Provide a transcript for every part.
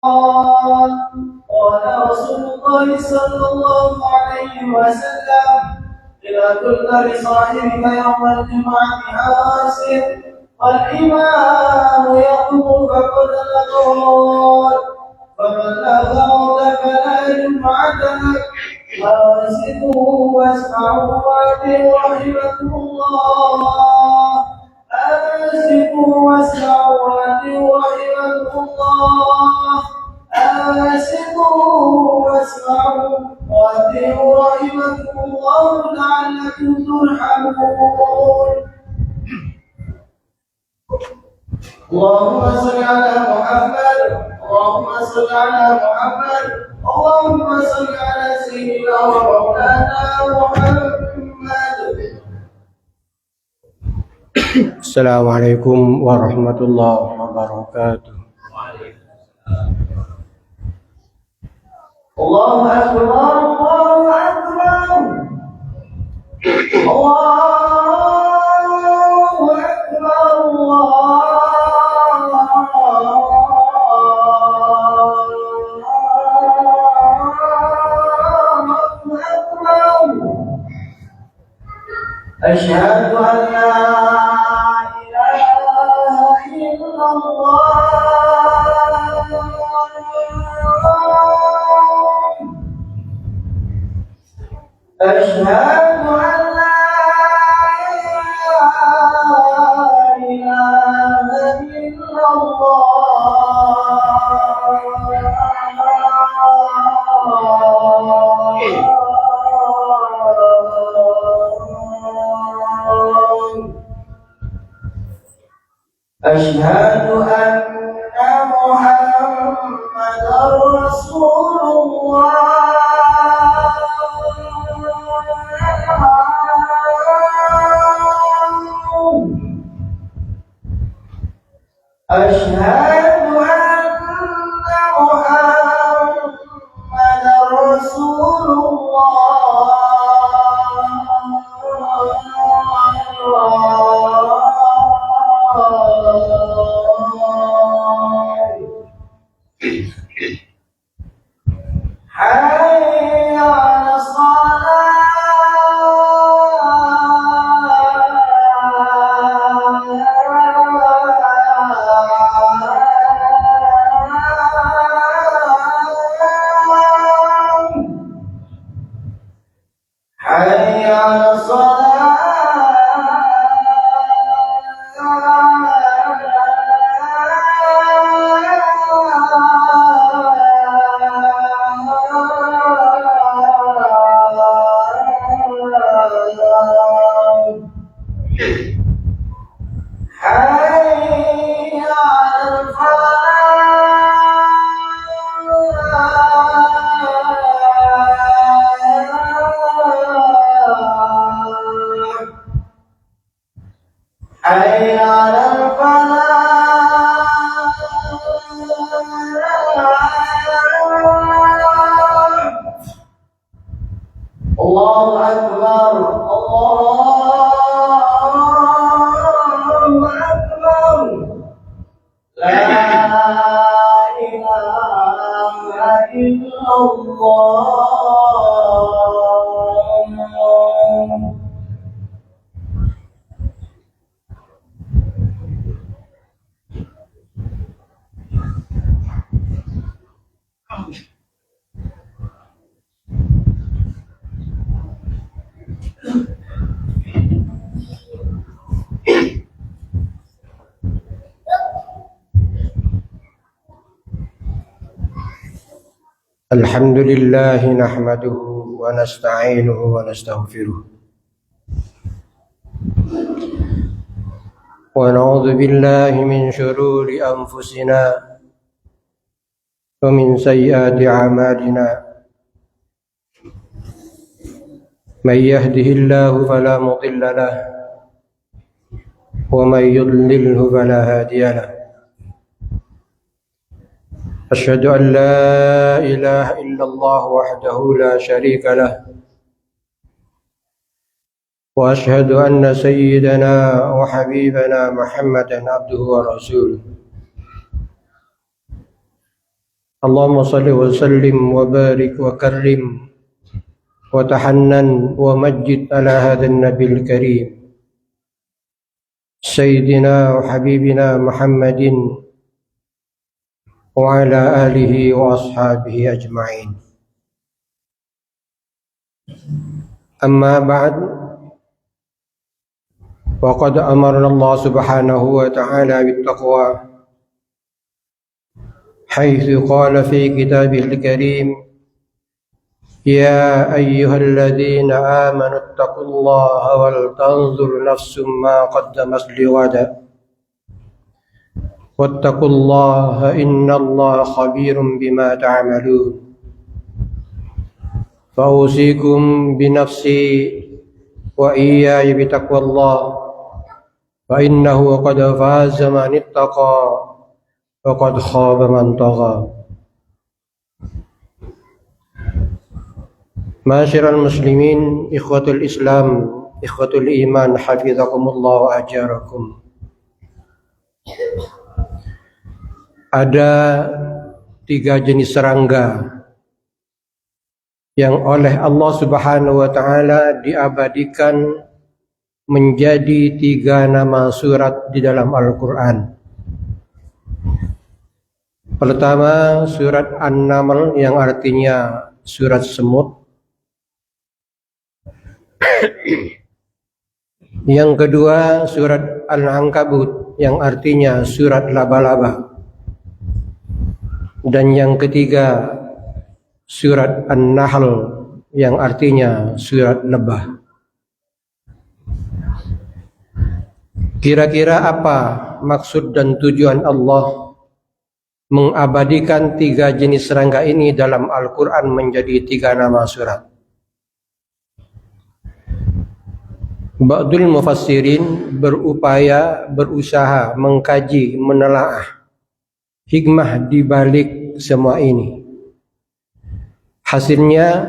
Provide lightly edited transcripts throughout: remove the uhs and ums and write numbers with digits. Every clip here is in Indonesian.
قال رسول الله صلى الله عليه وسلم: إذا قلت لصاحبك يوم الجمعة حاسب والإمام يخطب فقد أطول فمن أطعت فلا جمعة لك فأنصتوا واسمعوا وأطيعوا رحمكم الله. أنصتوا واسمعوا وأطيعوا رحمكم الله. أنصتوا واسمعوا وأطيعوا رحمكم الله لعلكم ترحمون. اللهم صل على محمد. اللهم صل على محمد. اللهم صل على سيدنا ومولانا محمد. السلام عليكم ورحمة الله وبركاته. الله أكبر. الله أكبر. الله أكبر. أشهد أن لا إله إلا الله. أشهد أن لا إله إلا أشهد أن محمدا رسول الله. أشهد أن محمدا رسول حي على الصلاة. حي على الصلاة. حي على الفلاح. حي على الفلاح. الله أكبر. الله أكبر. لا إله إلا الله. الحمد لله نحمده ونستعينه ونستغفره ونعوذ بالله من شرور أنفسنا ومن سيئات أعمالنا. من يهده الله فلا مضل له ومن يضلله فلا هادي له. أشهد أن لا إله إلا الله وحده لا شريك له وأشهد أن سيدنا وحبيبنا محمدا عبده ورسوله. اللهم صل وسلم وبارك وكرم وتحنن ومجد على هذا النبي الكريم سيدنا وحبيبنا محمد وعلى آله وأصحابه أجمعين. أما بعد، وقد أمرنا الله سبحانه وتعالى بالتقوى حيث قال في كتابه الكريم: يا أيها الذين آمنوا اتقوا الله ولتنظر نفس ما قدمت لغد واتقوا الله إن الله خبير بما تعملون. فأوصيكم بنفسي وإياي بتقوى الله، فإنه قد فاز من اتقى وقد خاب من طغى. Ma'asyiral muslimin, ikhwatul Islam, ikhwatul iman, hafizakumullah wa ajarakum. Ada 3 jenis serangga yang oleh Allah Subhanahu wa taala diabadikan menjadi 3 nama surat di dalam Al-Qur'an. Pertama, surat An-Naml yang artinya surat semut. Yang kedua, surat Al-Ankabut yang artinya surat laba-laba. Dan yang ketiga, surat An-Nahl yang artinya surat lebah. Kira-kira apa maksud dan tujuan Allah mengabadikan 3 jenis serangga ini dalam Al-Quran menjadi 3 nama surat? Ba'dul mufassirin berusaha mengkaji, menelaah hikmah di balik semua ini. Hasilnya,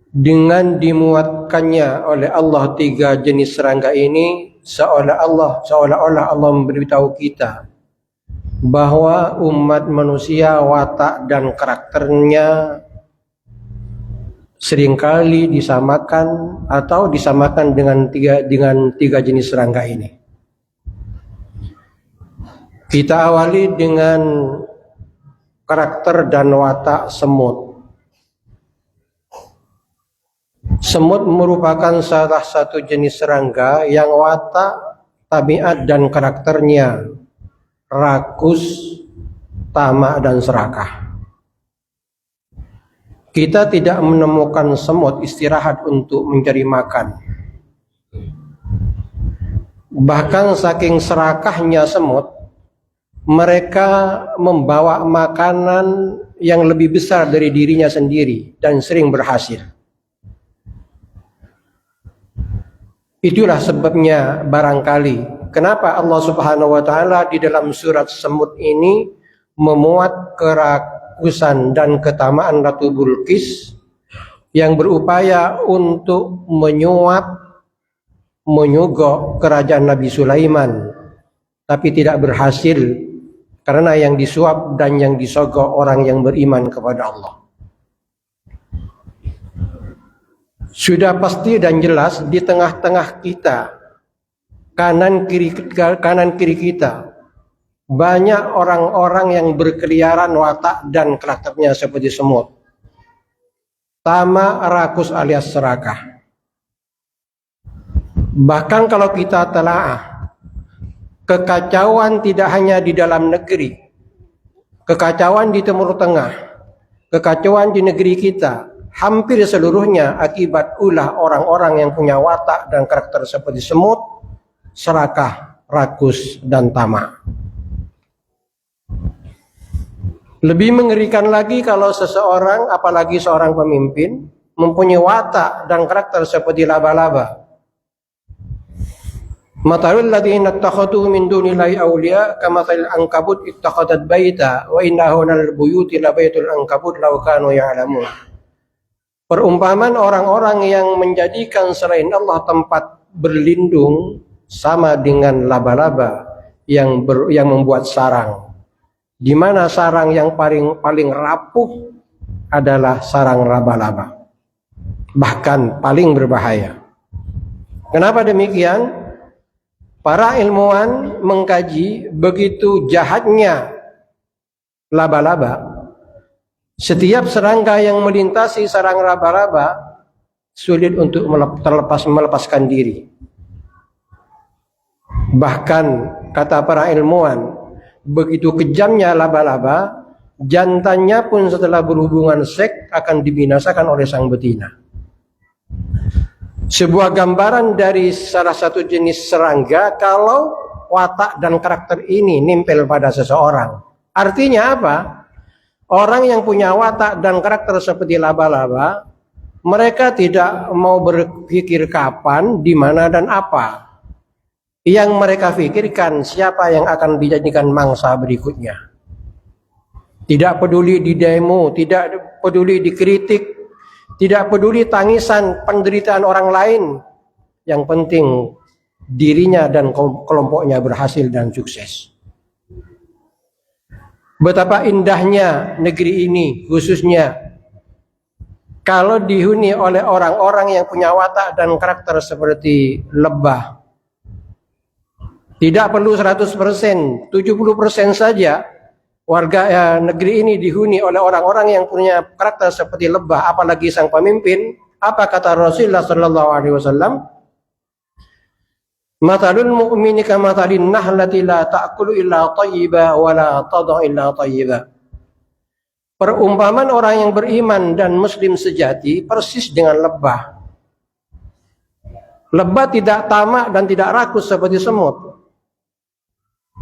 dengan dimuatkannya oleh Allah 3 jenis serangga ini, seolah-olah Allah memberitahu kita bahwa umat manusia watak dan karakternya seringkali disamakan dengan tiga jenis serangga ini. Kita awali dengan karakter dan watak semut. Semut merupakan salah satu jenis serangga yang watak, tabiat dan karakternya rakus, tamak dan serakah. Kita tidak menemukan semut istirahat untuk mencari makan. Bahkan saking serakahnya semut, mereka membawa makanan yang lebih besar dari dirinya sendiri dan sering berhasil. Itulah sebabnya barangkali kenapa Allah Subhanahu wa taala di dalam surat semut ini memuat kerakusan dan ketamaan Ratu Bilqis yang berupaya untuk menyogok kerajaan Nabi Sulaiman, tapi tidak berhasil karena yang disuap dan yang disogok orang yang beriman kepada Allah. Sudah pasti dan jelas di tengah-tengah kita, kanan kiri kita, banyak orang-orang yang berkeliaran watak dan karakternya seperti semut. Tamak, rakus alias serakah. Bahkan kalau kita telaah, kekacauan tidak hanya di dalam negeri, kekacauan di Timur Tengah, kekacauan di negeri kita, hampir seluruhnya akibat ulah orang-orang yang punya watak dan karakter seperti semut, serakah, rakus, dan tamak. Lebih mengerikan lagi kalau seseorang, apalagi seorang pemimpin, mempunyai watak dan karakter seperti laba-laba. Matalul ladzina ittakhadhu min dunillahi awliya kamathalil ankabut ittakhadat baita wa innahu lal buyuti la baitul ankabut law kanu ya'lamun. Perumpamaan orang-orang yang menjadikan selain Allah tempat berlindung sama dengan laba-laba yang membuat sarang. di mana sarang yang paling rapuh adalah sarang laba-laba, bahkan paling berbahaya. Kenapa demikian? Para ilmuwan mengkaji begitu jahatnya laba-laba. Setiap serangga yang melintasi sarang laba-laba sulit untuk melepaskan diri. Bahkan kata para ilmuwan, begitu kejamnya laba-laba, jantannya pun setelah berhubungan seks akan dibinasakan oleh sang betina. Sebuah gambaran dari salah satu jenis serangga kalau watak dan karakter ini nimpel pada seseorang. Artinya apa? Orang yang punya watak dan karakter seperti laba-laba, mereka tidak mau berpikir kapan, di mana, dan apa. Yang mereka pikirkan siapa yang akan dijadikan mangsa berikutnya. Tidak peduli di demo, tidak peduli dikritik, tidak peduli tangisan penderitaan orang lain. Yang penting dirinya dan kelompoknya berhasil dan sukses. Betapa indahnya negeri ini, khususnya kalau dihuni oleh orang-orang yang punya watak dan karakter seperti lebah. Tidak perlu 100%, 70% saja warga negeri ini dihuni oleh orang-orang yang punya karakter seperti lebah, apalagi sang pemimpin. Apa kata Rasulullah sallallahu alaihi wasallam? Mathalul mu'mini kamathalin nahlati la ta'kulu illa thayyiba wa la tad'u illa thayyiba. Perumpamaan orang yang beriman dan muslim sejati persis dengan lebah. Lebah tidak tamak dan tidak rakus seperti semut.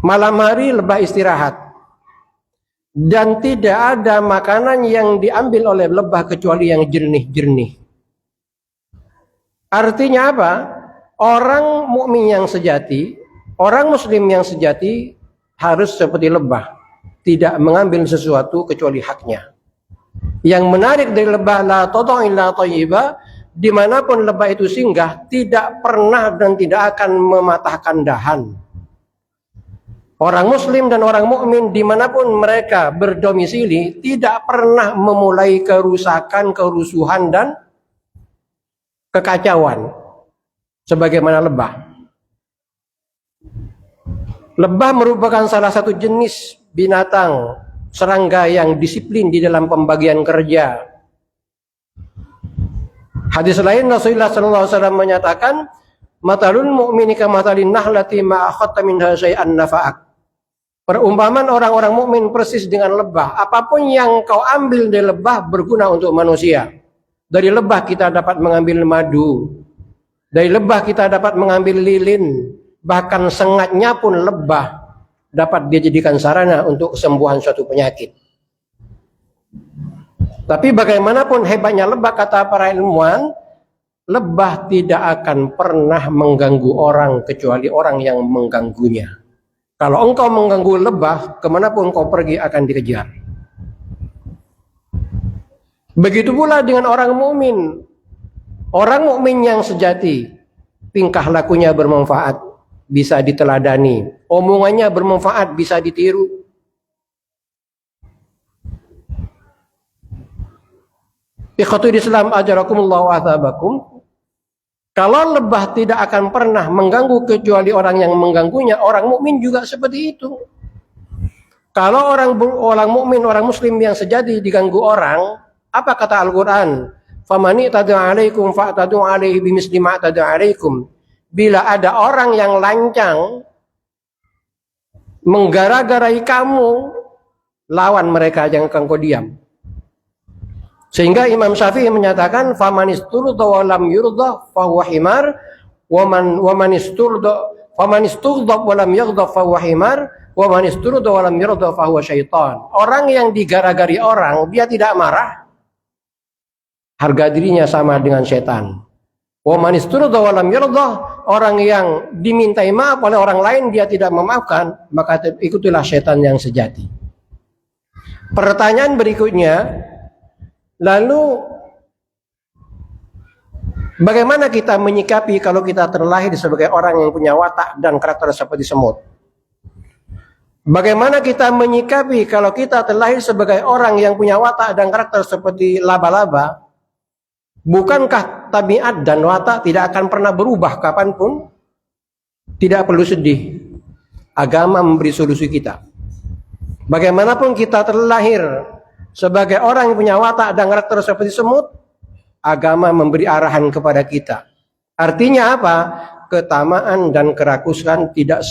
Malam hari lebah istirahat. Dan tidak ada makanan yang diambil oleh lebah kecuali yang jernih-jernih. Artinya apa? Orang mukmin yang sejati, orang muslim yang sejati harus seperti lebah, tidak mengambil sesuatu kecuali haknya. Yang menarik dari lebah la tad'u illa thayyiba, dimanapun lebah itu singgah, tidak pernah dan tidak akan mematahkan dahan. Orang muslim dan orang mukmin dimanapun mereka berdomisili tidak pernah memulai kerusakan, kerusuhan dan kekacauan sebagaimana lebah. Lebah merupakan salah satu jenis binatang serangga yang disiplin di dalam pembagian kerja. Hadis lain Rasulullah SAW menyatakan, "Matalul mu'mini kamathalin nahlati ma akhadta minha syai'an nafa'ak." Perumpamaan orang-orang mukmin persis dengan lebah. Apapun yang kau ambil dari lebah berguna untuk manusia. Dari lebah kita dapat mengambil madu. Dari lebah kita dapat mengambil lilin. Bahkan sengatnya pun lebah dapat dijadikan sarana untuk kesembuhan suatu penyakit. Tapi bagaimanapun hebatnya lebah, kata para ilmuwan, lebah tidak akan pernah mengganggu orang kecuali orang yang mengganggunya. Kalau engkau mengganggu lebah, kemanapun kau pergi akan dikejar. Begitu pula dengan orang mukmin. Orang mukmin yang sejati, tingkah lakunya bermanfaat, bisa diteladani. Omongannya bermanfaat, bisa ditiru. Ikhwatul Islam ajarakumullah wa athabakum. Kalau lebah tidak akan pernah mengganggu kecuali orang yang mengganggunya, orang mukmin juga seperti itu. Kalau orang mukmin, orang muslim yang sejati diganggu orang, apa kata Al-Qur'an? Famani tadu alaikum fa'tadu alaihi bimisli ma tadu alaikum. Bila ada orang yang lancang menggara-garai kamu, lawan mereka, jangan kau diam. Sehingga Imam Syafi'i menyatakan famanisturda wa lam yurda fa huwa himar wa man isturda wa lam yaghdha fa huwa himar wa man isturda wa lam yurda fa huwa syaitan. Orang yang digara-gari orang, dia tidak marah, harga dirinya sama dengan setan. Wa man isturda wa lam yurda, orang yang dimintai maaf oleh orang lain dia tidak memaafkan, maka ikutilah setan yang sejati. Pertanyaan berikutnya, lalu bagaimana kita menyikapi kalau kita terlahir sebagai orang yang punya watak dan karakter seperti semut? Bagaimana kita menyikapi kalau kita terlahir sebagai orang yang punya watak dan karakter seperti laba-laba? Bukankah tabiat dan watak tidak akan pernah berubah kapanpun? Tidak perlu sedih. Agama memberi solusi kita. Bagaimanapun kita terlahir sebagai orang yang punya watak dan karakter seperti semut, agama memberi arahan kepada kita. Artinya apa? Ketamaan dan kerakusan tidak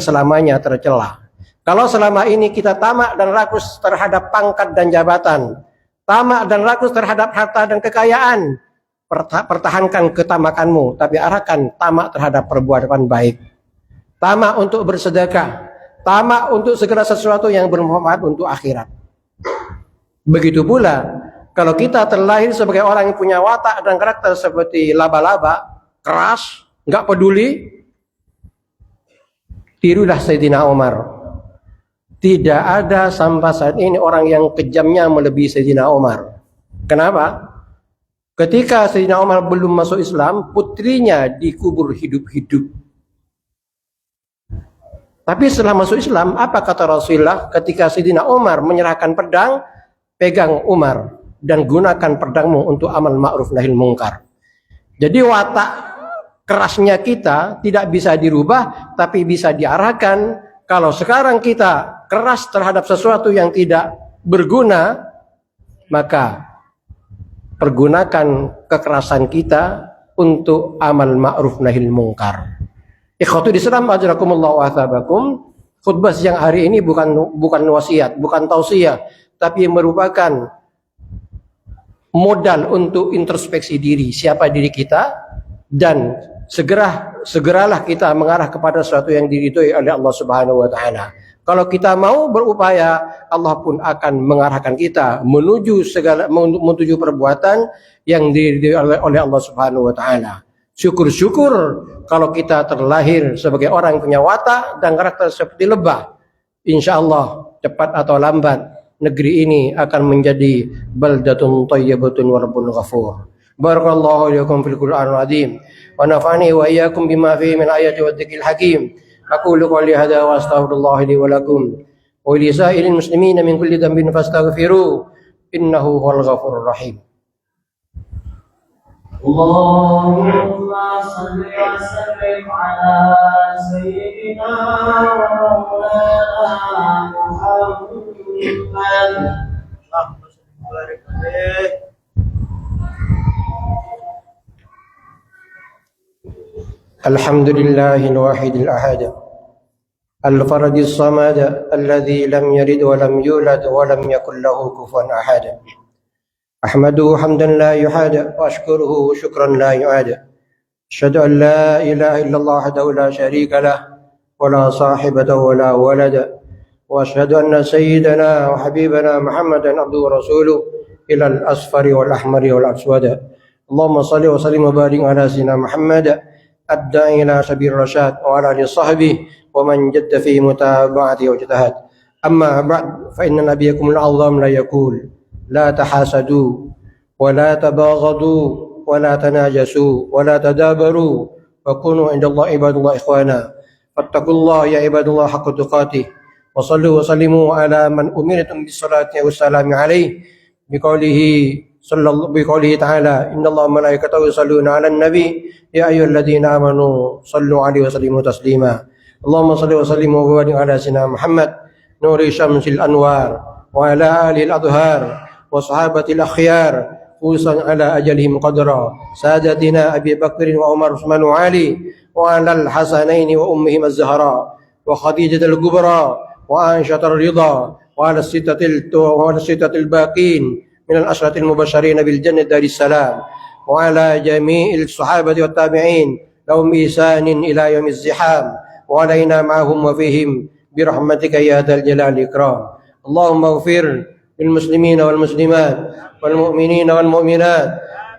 selamanya tercela. Kalau selama ini kita tamak dan rakus terhadap pangkat dan jabatan, tamak dan rakus terhadap harta dan kekayaan, pertahankan ketamakanmu, tapi arahkan tamak terhadap perbuatan baik. Tamak untuk bersedekah, tamak untuk segala sesuatu yang bermanfaat untuk akhirat. Begitu pula, kalau kita terlahir sebagai orang yang punya watak dan karakter seperti laba-laba, keras, nggak peduli, tirulah Sayyidina Umar. Tidak ada sampai saat ini orang yang kejamnya melebihi Sayyidina Umar. Kenapa? Ketika Sayyidina Umar belum masuk Islam, putrinya dikubur hidup-hidup. Tapi setelah masuk Islam, apa kata Rasulullah ketika Sayyidina Umar menyerahkan pedang? Pegang Umar dan gunakan pedangmu untuk amal ma'ruf nahi mungkar. Jadi watak kerasnya kita tidak bisa dirubah, tapi bisa diarahkan. Kalau sekarang kita keras terhadap sesuatu yang tidak berguna, maka pergunakan kekerasan kita untuk amal ma'ruf nahi mungkar. Ikhwatul Islam ajrakumullah wa athabakum. Khutbah siang hari ini bukan wasiat, bukan tausiah, tapi merupakan modal untuk introspeksi diri, siapa diri kita, dan segeralah kita mengarah kepada sesuatu yang diridhoi oleh Allah Subhanahu wa taala. Kalau kita mau berupaya, Allah pun akan mengarahkan kita menuju perbuatan yang diridhoi oleh Allah Subhanahu wa taala. Syukur-syukur kalau kita terlahir sebagai orang yang punya watak dan karakter seperti lebah. Insyaallah cepat atau lambat negeri ini akan menjadi baldatun thayyibatun wa rabbun ghafur. Barakallahu lakum fil Qur'anil azim wa nafa'ani wa iyyakum bima fihi min ayati wa dzikril hakim. Aqulu qawli hadza wa astaghfirullah li wa lakum wa li sa'iril muslimina min kulli dhanbin fastaghfiruh innahu huwal ghafurur rahim. Allahumma salli wa sallim ala sayyidina wa maulana Muhammad. الحمد لله الواحد الأحد الفرد الصمد الذي لم يلد ولم يولد ولم يكن له كفوا أحد أحمده حمدا لا يحاد وأشكره شكرا لا يعاد أشهد أن لا إله إلا الله وحده لا شريك له ولا صاحبة ولا ولد وأشهد أن سيدنا وحبيبنا محمدا عبده ورسوله إلى الأصفر والأحمر والأسود اللهم صل وسلم وبارك على سيدنا محمد الداعي إلى سبيل الرشاد وعلى آله وصحبه ومن جد في متابعته واجتهد. أما بعد فإن نبيكم الأعظم لا يقول لا تحاسدوا ولا تباغضوا ولا تناجسوا ولا تدابروا وكونوا عند الله عباد الله إخوانا فاتقوا الله يا عباد الله حق تقاته وصلوا وسلموا على من أمرتم بالصلاة والسلام عليه بقوله تعالى إن الله وملائكته يصلون على النبي يا أيها الذين آمنوا صلوا عليه وسلموا تسليما اللهم صل وسلم وبارك على سيدنا محمد نور شمس الأنوار وعلى آله الأطهار وصحابة الأخيار خصوصا على أجلهم قدرا سادتنا أبي بكر وعمر وعثمان وعلي وعلى الحسنين وأمهما الزهراء وخديجة الكبرى وعائشة الرضا وعلى الستة الباقين من العشرة المبشرين بالجنة دار السلام وعلى جميع الصحابة والتابعين لهم بإحسان إلى يوم الزحام وعلينا معهم وفيهم برحمتك يا ذا الجلال والإكرام اللهم اغفر للمسلمين والمسلمات والمؤمنين والمؤمنات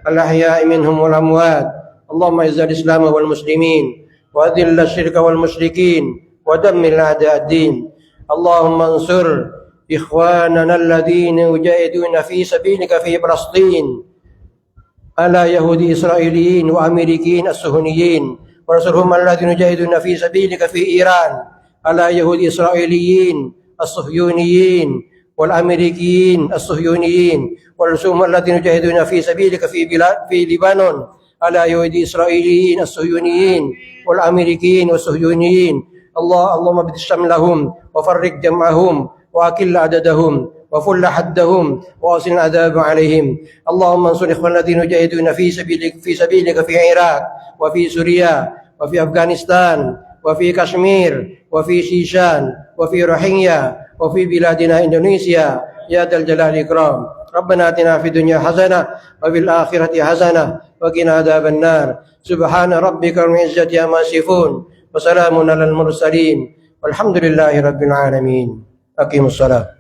الأحياء منهم والأموات اللهم اعز الإسلام والمسلمين وأذل الشرك والمشركين ودمر أعداء الدين اللهم انصر إخواننا الذين يجاهدون في سبيلك في فلسطين على يهود إسرائيليين وأمريكيين الصهيونيين وانصرهم الذين يجاهدون في سبيلك في إيران على يهود الإسرائيليين الصهيونيين والأمريكيين الصهيونيين والرسوم الذين يجاهدون في سبيلك في لبنان على يهود الإسرائيليين الصهيونيين والأمريكيين والصهيونيين اللهم بدد شملهم وفرق جمعهم وأكل عددهم وفل حدهم وأوصل العذاب عليهم. اللهم انصر إخوان الذين يجاهدون في سبيلك في العراق وفي سوريا وفي أفغانستان وفي كشمير وفي شيشان وفي روهينيا وفي بلادنا إندونيسيا يا ذا الجلال والإكرام. ربنا آتنا في الدنيا حسنة وفي الآخرة حسنة وقنا عذاب النار. سبحان ربك رب العزة عما يصفون وسلام على المرسلين والحمد لله رب العالمين. أقيموا الصلاة.